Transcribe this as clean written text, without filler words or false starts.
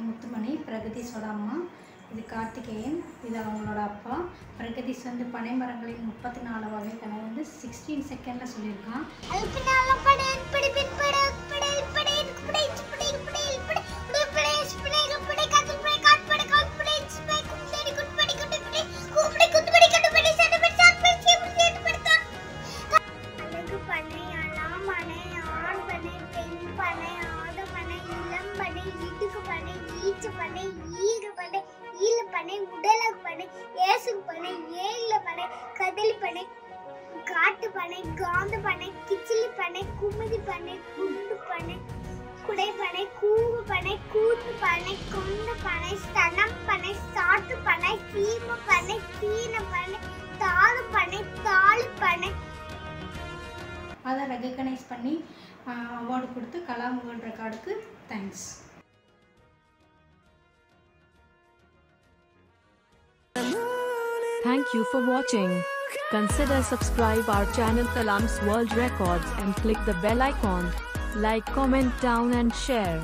முத்துமணி, பிரகதீஷோட அம்மா. இது கார்த்திகேயன், இது அவங்களோட அப்பா. பிரகதீஷ் வந்து பனைமரங்களின் 34 வகைகளை வந்து 16 செகண்டில் சொல்லியிருக்கான். கதலி பனை, காட்டு பனை, காந்த பனை, கிச்சிலி பனை, குமுதி பனை, குண்டு பனை, குடை பனை, கூவு பனை, கூத்து பனை, கொண்ட பனை, ஸ்தனம் பனை, சாட்டு பனை, சீம பனை, சீன பனை, தாளு பனை, தாளு பனை. அதை ரெகக்னைஸ் பண்ணி அவார்டு கொடுத்து கலாம் வேர்ல்ட் ரெக்கார்டுக்கு thanks. Thank you for watching. Consider subscribe our channel Kalam's World Records and click the bell icon. Like, comment down and share.